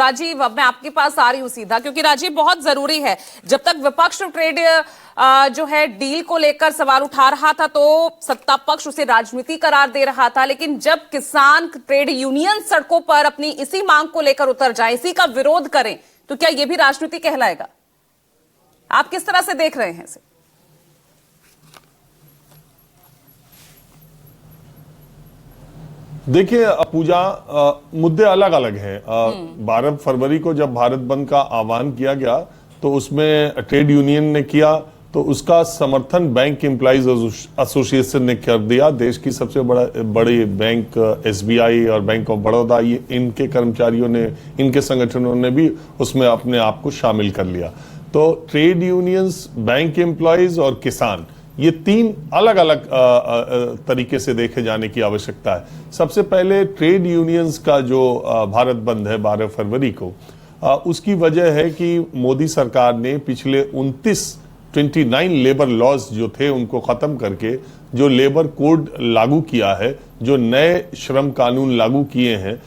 राजीव, अब मैं आपके पास आ रही हूं सीधा, क्योंकि राजीव बहुत जरूरी है। जब तक विपक्ष ट्रेड जो है डील को लेकर सवाल उठा रहा था तो सत्ता पक्ष उसे राजनीति करार दे रहा था, लेकिन जब किसान ट्रेड यूनियन सड़कों पर अपनी इसी मांग को लेकर उतर जाए, इसी का विरोध करें, तो क्या यह भी राजनीति कहलाएगा? आप किस तरह से देख रहे हैं इसे? देखिए पूजा, मुद्दे अलग अलग हैं। 12 फरवरी को जब भारत बंद का आह्वान किया गया तो उसमें ट्रेड यूनियन ने किया, तो उसका समर्थन बैंक एम्प्लॉइज एसोसिएशन ने कर दिया। देश की सबसे बड़ी बैंक एसबीआई और बैंक ऑफ बड़ौदा, ये इनके कर्मचारियों ने, इनके संगठनों ने भी उसमें अपने आप को शामिल कर लिया। तो ट्रेड यूनियंस, बैंक एम्प्लॉइज और किसान, ये तीन अलग अलग तरीके से देखे जाने की आवश्यकता है। सबसे पहले ट्रेड यूनियंस का जो भारत बंद है 12 फरवरी को, उसकी वजह है कि मोदी सरकार ने पिछले 29 लेबर लॉज जो थे उनको खत्म करके जो लेबर कोड लागू किया है, जो नए श्रम कानून लागू किए हैं,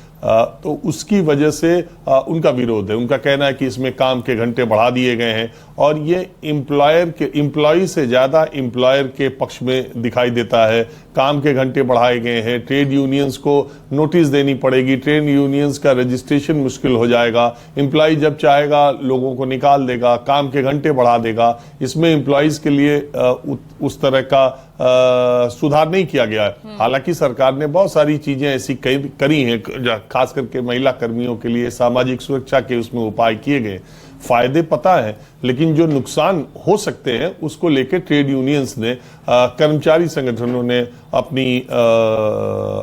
तो उसकी वजह से उनका विरोध है। उनका कहना है कि इसमें काम के घंटे बढ़ा दिए गए हैं और ये एम्प्लॉय से ज्यादा एम्प्लॉयर के पक्ष में दिखाई देता है। काम के घंटे बढ़ाए गए हैं, ट्रेड यूनियंस को नोटिस देनी पड़ेगी, ट्रेड यूनियंस का रजिस्ट्रेशन मुश्किल हो जाएगा, एम्प्लॉय जब चाहेगा लोगों को निकाल देगा, काम के घंटे बढ़ा देगा। इसमें एम्प्लॉयज के लिए उस तरह का सुधार नहीं किया गया है। हालांकि सरकार ने बहुत सारी चीजें ऐसी करी हैं, खास करके महिला कर्मियों के लिए सामाजिक सुरक्षा के उसमें उपाय किए गए, फायदे पता है, लेकिन जो नुकसान हो सकते हैं उसको लेकर ट्रेड यूनियंस ने, कर्मचारी संगठनों ने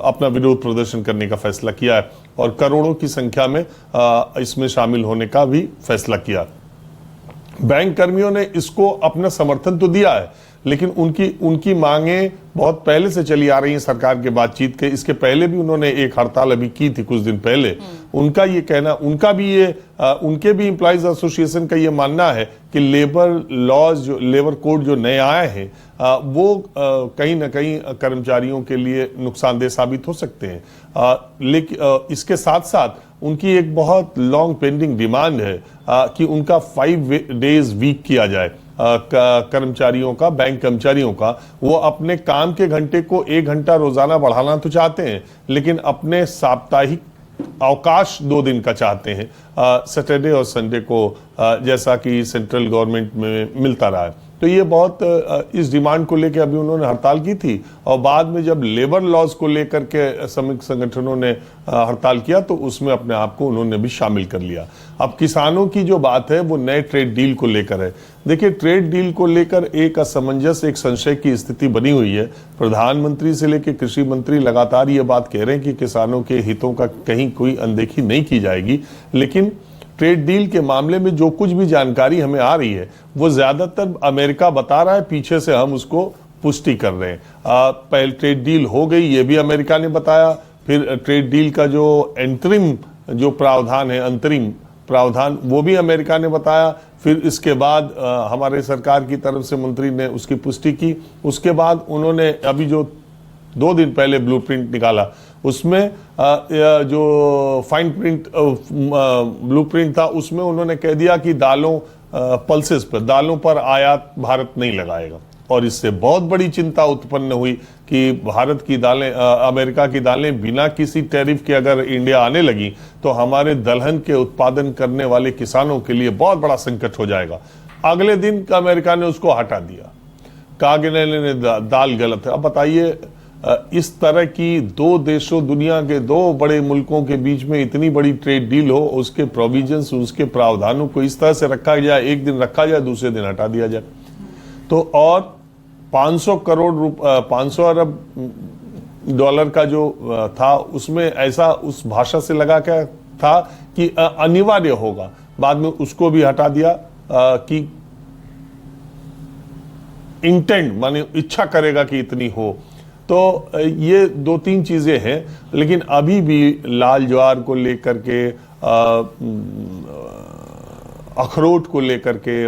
अपना विरोध प्रदर्शन करने का फैसला किया है और करोड़ों की संख्या में इसमें शामिल होने का भी फैसला किया। बैंक कर्मियों ने इसको अपना समर्थन तो दिया है, लेकिन उनकी मांगे बहुत पहले से चली आ रही हैं सरकार के बातचीत के। इसके पहले भी उन्होंने एक हड़ताल अभी की थी कुछ दिन पहले। उनका ये कहना, उनके भी एम्प्लॉइज एसोसिएशन का ये मानना है कि लेबर लॉज, जो लेबर कोड जो नए आए हैं, वो कहीं ना कहीं कर्मचारियों के लिए नुकसानदेह साबित हो सकते हैं। लेकिन इसके साथ साथ उनकी एक बहुत लॉन्ग पेंडिंग डिमांड है कि उनका 5 डेज वीक किया जाए कर्मचारियों का, बैंक कर्मचारियों का। वो अपने काम के घंटे को 1 घंटा रोजाना बढ़ाना तो चाहते हैं, लेकिन अपने साप्ताहिक अवकाश 2 दिन का चाहते हैं, सैटरडे और संडे को, जैसा कि सेंट्रल गवर्नमेंट में मिलता रहा है। तो ये बहुत इस डिमांड को लेकर अभी उन्होंने हड़ताल की थी और बाद में जब लेबर लॉज को लेकर के श्रमिक संगठनों ने हड़ताल किया तो उसमें अपने आप को उन्होंने भी शामिल कर लिया। अब किसानों की जो बात है वो नए ट्रेड डील को लेकर है। देखिए, ट्रेड डील को लेकर एक असमंजस, एक संशय की स्थिति बनी हुई है। प्रधानमंत्री से लेकर कृषि मंत्री लगातार ये बात कह रहे हैं कि किसानों के हितों का कहीं कोई अनदेखी नहीं की जाएगी, लेकिन ट्रेड डील के मामले में जो कुछ भी जानकारी हमें आ रही है वो ज्यादातर अमेरिका बता रहा है, पीछे से हम उसको पुष्टि कर रहे हैं। पहले ट्रेड डील हो गई, ये भी अमेरिका ने बताया, फिर ट्रेड डील का जो अंतरिम जो प्रावधान है, अंतरिम प्रावधान, वो भी अमेरिका ने बताया। फिर इसके बाद हमारे सरकार की तरफ से मंत्री ने उसकी पुष्टि की। उसके बाद उन्होंने अभी जो 2 दिन पहले ब्लूप्रिंट निकाला, उसमें जो फाइन प्रिंट ब्लूप्रिंट था, उसमें उन्होंने कह दिया कि दालों, पल्सेस पर, दालों पर आयात भारत नहीं लगाएगा। और इससे बहुत बड़ी चिंता उत्पन्न हुई कि भारत की दालें, अमेरिका की दालें बिना किसी टैरिफ के अगर इंडिया आने लगी तो हमारे दलहन के उत्पादन करने वाले किसानों के लिए बहुत बड़ा संकट हो जाएगा। अगले दिन अमेरिका ने उसको हटा दिया, कहा कि नहीं, दाल गलत है। अब बताइए, इस तरह की 2 देशों, दुनिया के 2 बड़े मुल्कों के बीच में इतनी बड़ी ट्रेड डील हो, उसके प्रोविजंस, उसके प्रावधानों को इस तरह से रखा जाए, एक दिन रखा जाए, दूसरे दिन हटा दिया जाए। तो और 500 अरब डॉलर का जो था, उसमें ऐसा उस भाषा से लगा क्या था कि अनिवार्य होगा, बाद में उसको भी हटा दिया कि इंटेंट, माने इच्छा करेगा कि इतनी हो। तो ये 2-3 चीजें हैं, लेकिन अभी भी लाल ज्वार को लेकर के, अखरोट को लेकर के,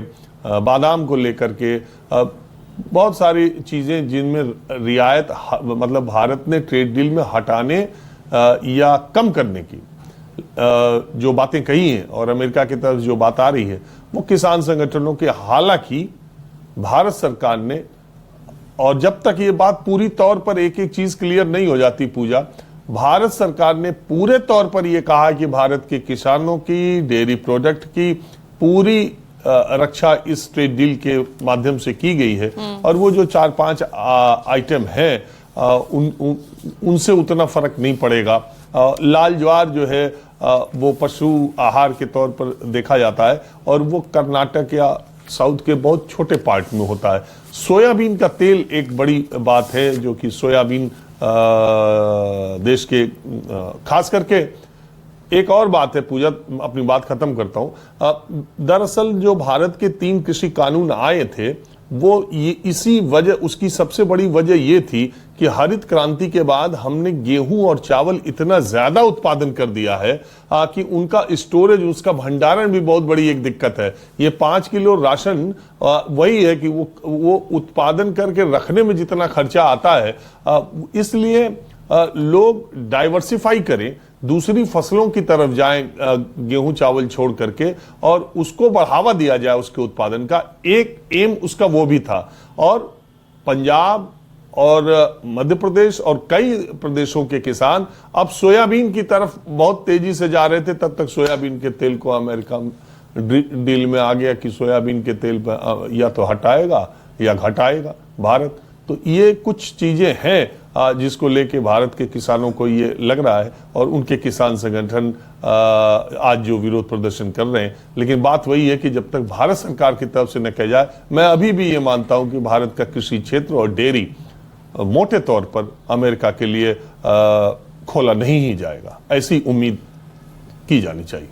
बादाम को लेकर के, बहुत सारी चीजें जिनमें रियायत, मतलब भारत ने ट्रेड डील में हटाने या कम करने की जो बातें कही हैं और अमेरिका की तरफ जो बात आ रही है वो किसान संगठनों के, हालांकि भारत सरकार ने, और जब तक ये बात पूरी तौर पर एक एक चीज क्लियर नहीं हो जाती पूजा, भारत सरकार ने पूरे तौर पर यह कहा कि भारत के किसानों की, डेयरी प्रोडक्ट की पूरी रक्षा इस ट्रेड डील के माध्यम से की गई है। और वो जो 4-5 आइटम हैं उनसे उतना फर्क नहीं पड़ेगा। लाल ज्वार जो है वो पशु आहार के तौर पर देखा जाता है और वो कर्नाटक या साउथ के बहुत छोटे पार्ट में होता है। सोयाबीन का तेल एक बड़ी बात है, जो कि सोयाबीन देश के खास करके, एक और बात है पूजा, अपनी बात खत्म करता हूं। दरअसल जो भारत के 3 कृषि कानून आए थे वो इसी वजह, उसकी सबसे बड़ी वजह ये थी कि हरित क्रांति के बाद हमने गेहूं और चावल इतना ज्यादा उत्पादन कर दिया है कि उनका स्टोरेज, उसका भंडारण भी बहुत बड़ी एक दिक्कत है। ये 5 किलो राशन वही है कि वो उत्पादन करके रखने में जितना खर्चा आता है, इसलिए लोग डाइवर्सिफाई करें, दूसरी फसलों की तरफ जाएं, गेहूं चावल छोड़ करके, और उसको बढ़ावा दिया जाए उसके उत्पादन का। एक एम उसका वो भी था। और पंजाब और मध्य प्रदेश और कई प्रदेशों के किसान अब सोयाबीन की तरफ बहुत तेजी से जा रहे थे। तब तक सोयाबीन के तेल को अमेरिका डील में आ गया कि सोयाबीन के तेल पर या तो हटाएगा या घटाएगा भारत। तो ये कुछ चीजें हैं जिसको लेके भारत के किसानों को ये लग रहा है, और उनके किसान संगठन आज जो विरोध प्रदर्शन कर रहे हैं। लेकिन बात वही है कि जब तक भारत सरकार की तरफ से न कहा जाए, मैं अभी भी ये मानता हूं कि भारत का कृषि क्षेत्र और डेयरी मोटे तौर पर अमेरिका के लिए खोला नहीं ही जाएगा, ऐसी उम्मीद की जानी चाहिए।